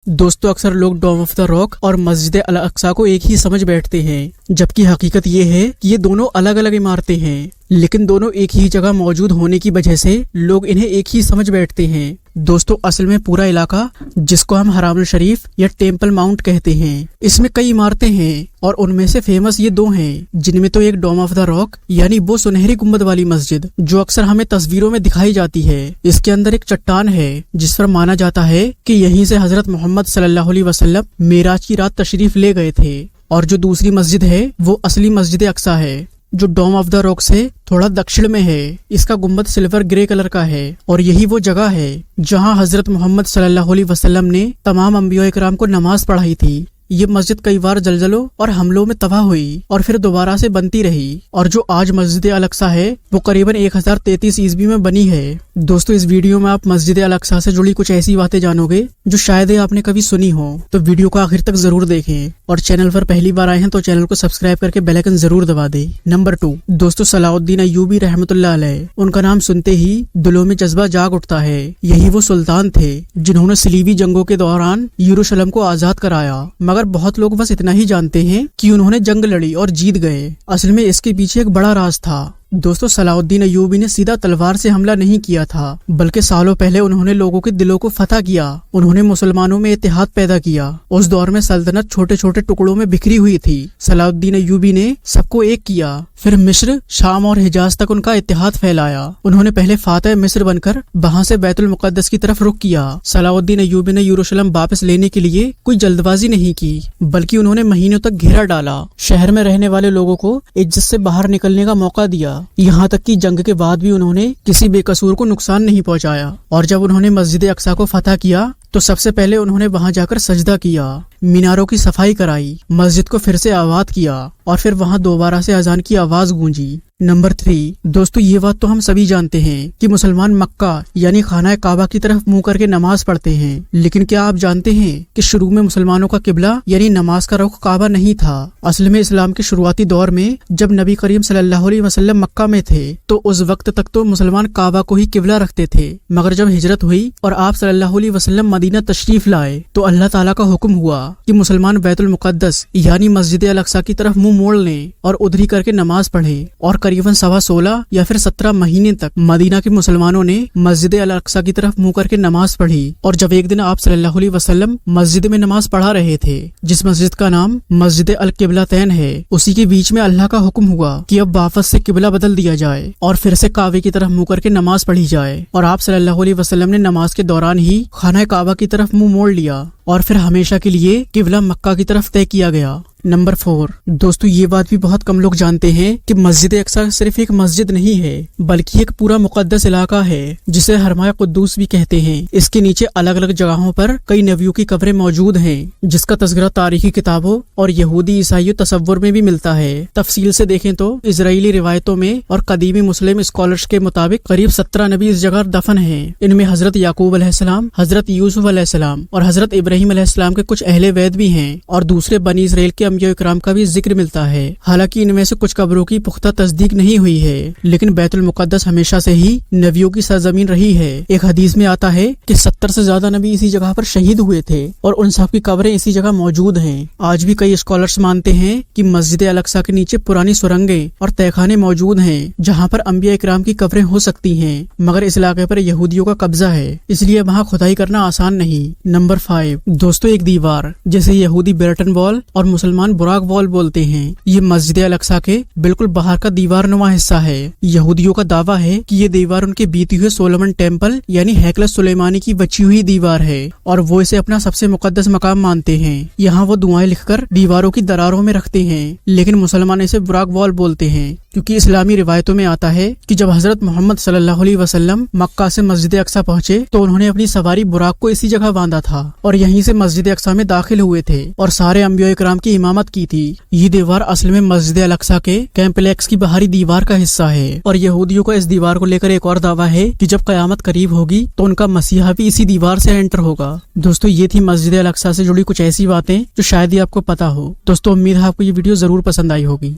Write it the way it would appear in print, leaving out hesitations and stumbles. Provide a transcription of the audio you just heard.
دوستو اکثر لوگ ڈوم آف دا راک اور مسجد الاقصی کو ایک ہی سمجھ بیٹھتے ہیں، جبکہ حقیقت یہ ہے کہ یہ دونوں الگ الگ عمارتیں ہیں، لیکن دونوں ایک ہی جگہ موجود ہونے کی وجہ سے لوگ انہیں ایک ہی سمجھ بیٹھتے ہیں۔ دوستو اصل میں پورا علاقہ جس کو ہم حرم الشریف یا ٹیمپل ماؤنٹ کہتے ہیں، اس میں کئی عمارتیں ہیں اور ان میں سے فیمس یہ دو ہیں، جن میں تو ایک ڈوم آف دا راک یعنی وہ سنہری گنبد والی مسجد جو اکثر ہمیں تصویروں میں دکھائی جاتی ہے، اس کے اندر ایک چٹان ہے جس پر مانا جاتا ہے کہ یہیں سے حضرت محمد صلی اللہ علیہ وسلم معراج کی رات تشریف لے گئے تھے۔ اور جو دوسری مسجد ہے وہ اصلی مسجد اقصی ہے جو ڈوم آف دا راک سے تھوڑا دکشن میں ہے۔ اس کا گنبد سلور گرے کلر کا ہے اور یہی وہ جگہ ہے جہاں حضرت محمد صلی اللہ علیہ وسلم نے تمام انبیاء کرام کو نماز پڑھائی تھی۔ یہ مسجد کئی بار زلزلوں اور حملوں میں تباہ ہوئی اور پھر دوبارہ سے بنتی رہی، اور جو آج مسجد الاقصی ہے وہ قریباً 1033 عیسوی میں بنی ہے۔ دوستو اس ویڈیو میں آپ مسجد الاقصی سے جڑی کچھ ایسی باتیں جانو گے جو شاید آپ نے کبھی سنی ہو، تو ویڈیو کو آخر تک ضرور دیکھیں، اور چینل پر پہلی بار آئے ہیں تو چینل کو سبسکرائب کر کے بیل آئیکن ضرور دبا دیں۔ نمبر 2، دوستو صلاح الدین ایوبی رحمۃ اللہ علیہ، ان کا نام سنتے ہی دلوں میں جذبہ جاگ اٹھتا ہے۔ یہی وہ سلطان تھے جنہوں نے صلیبی جنگوں کے دوران یروشلم کو آزاد کرایا، مگر بہت لوگ بس اتنا ہی جانتے ہیں کہ انہوں نے جنگ لڑی اور جیت گئے۔ اصل میں اس کے پیچھے ایک بڑا راز تھا۔ دوستو صلاح الدین ایوبی نے سیدھا تلوار سے حملہ نہیں کیا تھا، بلکہ سالوں پہلے انہوں نے لوگوں کے دلوں کو فتح کیا۔ انہوں نے مسلمانوں میں اتحاد پیدا کیا۔ اس دور میں سلطنت چھوٹے چھوٹے ٹکڑوں میں بکھری ہوئی تھی۔ صلاح الدین ایوبی نے سب کو ایک کیا، پھر مصر، شام اور حجاز تک ان کا اتحاد پھیلایا۔ انہوں نے پہلے فاتح مصر بن کر وہاں سے بیت المقدس کی طرف رخ کیا۔ صلاح الدین ایوبی نے یروشلم واپس لینے کے لیے کوئی جلد بازی نہیں کی، بلکہ انہوں نے مہینوں تک گھیرا ڈالا، شہر میں رہنے والے لوگوں کو عزت سے باہر نکلنے کا موقع دیا، یہاں تک کہ جنگ کے بعد بھی انہوں نے کسی بے قصور کو نقصان نہیں پہنچایا۔ اور جب انہوں نے مسجد اقصی کو فتح کیا تو سب سے پہلے انہوں نے وہاں جا کر سجدہ کیا، میناروں کی صفائی کرائی، مسجد کو پھر سے آباد کیا، اور پھر وہاں دوبارہ سے اذان کی آواز گونجی۔ نمبر 3، دوستو یہ بات تو ہم سبھی جانتے ہیں کہ مسلمان مکہ یعنی خانہ کعبہ کی طرف منہ کر کے نماز پڑھتے ہیں، لیکن کیا آپ جانتے ہیں کہ شروع میں مسلمانوں کا قبلہ یعنی نماز کا رخ کعبہ نہیں تھا؟ اصل میں اسلام کے شروعاتی دور میں جب نبی کریم صلی اللہ علیہ وسلم مکہ میں تھے تو اس وقت تک تو مسلمان کعبہ کو ہی قبلہ رکھتے تھے، مگر جب ہجرت ہوئی اور آپ صلی اللہ علیہ وسلم مدینہ تشریف لائے تو اللہ تعالیٰ کا حکم ہوا کہ مسلمان بیت المقدس یعنی مسجد الاقصی کی طرف منہ موڑ لیں اور ادھری کر کے نماز پڑھیں، اور قریباً 16 یا پھر 17 مہینے تک مدینہ کے مسلمانوں نے مسجد الاقصی کی طرف منہ کر کے نماز پڑھی۔ اور جب ایک دن آپ صلی اللہ علیہ وسلم مسجد میں نماز پڑھا رہے تھے جس مسجد کا نام مسجد القبلتین ہے، اسی کے بیچ میں اللہ کا حکم ہوا کہ اب واپس سے قبلہ بدل دیا جائے اور پھر سے کعبے کی طرف منہ کر کے نماز پڑھی جائے، اور آپ صلی اللہ علیہ وسلم نے نماز کے دوران ہی خانہ کعبہ کی طرف منہ موڑ لیا اور پھر ہمیشہ کے لیے قبلہ مکہ کی طرف طے کیا گیا۔ نمبر 4، دوستو یہ بات بھی بہت کم لوگ جانتے ہیں کہ مسجد اقصی صرف ایک مسجد نہیں ہے بلکہ ایک پورا مقدس علاقہ ہے جسے حرم قدوس بھی کہتے ہیں۔ اس کے نیچے الگ الگ جگہوں پر کئی نبیوں کی قبریں موجود ہیں جس کا تذکرہ تاریخی کتابوں اور یہودی عیسائی تصور میں بھی ملتا ہے۔ تفصیل سے دیکھیں تو اسرائیلی روایتوں میں اور قدیمی مسلم اسکالرز کے مطابق قریب 17 نبی اس جگہ دفن ہیں۔ ان میں حضرت یعقوب علیہ السلام، حضرت یوسف علیہ السلام اور حضرت ابراہیم علیہ السلام کے کچھ اہل بیت بھی ہیں، اور دوسرے بنی اسرائیل کے انبیاء کرام کا بھی ذکر ملتا ہے۔ حالانکہ ان میں سے کچھ قبروں کی پختہ تصدیق نہیں ہوئی ہے، لیکن بیت المقدس ہمیشہ سے ہی نبیوں کی سرزمین رہی ہے۔ ایک حدیث میں آتا ہے کہ 70 سے زیادہ نبی اسی جگہ پر شہید ہوئے تھے اور ان سب کی قبریں اسی جگہ موجود ہیں۔ آج بھی کئی اسکالرز مانتے ہیں کہ مسجد الاقصی کے نیچے پرانی سرنگیں اور تہخانے موجود ہیں جہاں پر انبیاء کرام کی قبریں ہو سکتی ہیں، مگر اس علاقے پر یہودیوں کا قبضہ ہے، اس لیے وہاں کھدائی کرنا آسان نہیں۔ نمبر 5، دوستو ایک دیوار جسے یہودی برٹن وال اور مسلمان براق وال بولتے ہیں، یہ مسجد الاقصی کے بالکل باہر کا دیوار نما حصہ ہے۔ یہودیوں کا دعویٰ ہے کہ یہ دیوار ان کے بیتی ہوئے سولومن ٹیمپل یعنی ہیکل سلیمانی کی بچی ہوئی دیوار ہے اور وہ اسے اپنا سب سے مقدس مقام مانتے ہیں۔ یہاں وہ دعائیں لکھ کر دیواروں کی دراروں میں رکھتے ہیں، لیکن مسلمان اسے براق وال بولتے ہیں کیونکہ اسلامی روایتوں میں آتا ہے کہ جب حضرت محمد صلی اللہ علیہ وسلم مکہ سے مسجد اقصی پہنچے تو انہوں نے اپنی سواری براق کو اسی جگہ باندھا تھا اور یہیں سے مسجد اقصی میں داخل ہوئے تھے اور سارے انبیاء کرام کی امامت کی تھی۔ یہ دیوار اصل میں مسجد الاقصی کے کیمپلیکس کی باہری دیوار کا حصہ ہے، اور یہودیوں کا اس دیوار کو لے کر ایک اور دعویٰ ہے کہ جب قیامت قریب ہوگی تو ان کا مسیحا بھی اسی دیوار سے انٹر ہوگا۔ دوستو یہ تھی مسجد الاقصی سے جڑی کچھ ایسی باتیں جو شاید ہی آپ کو پتا ہو۔ دوستو امید ہے آپ کو یہ ویڈیو ضرور پسند آئی ہوگی۔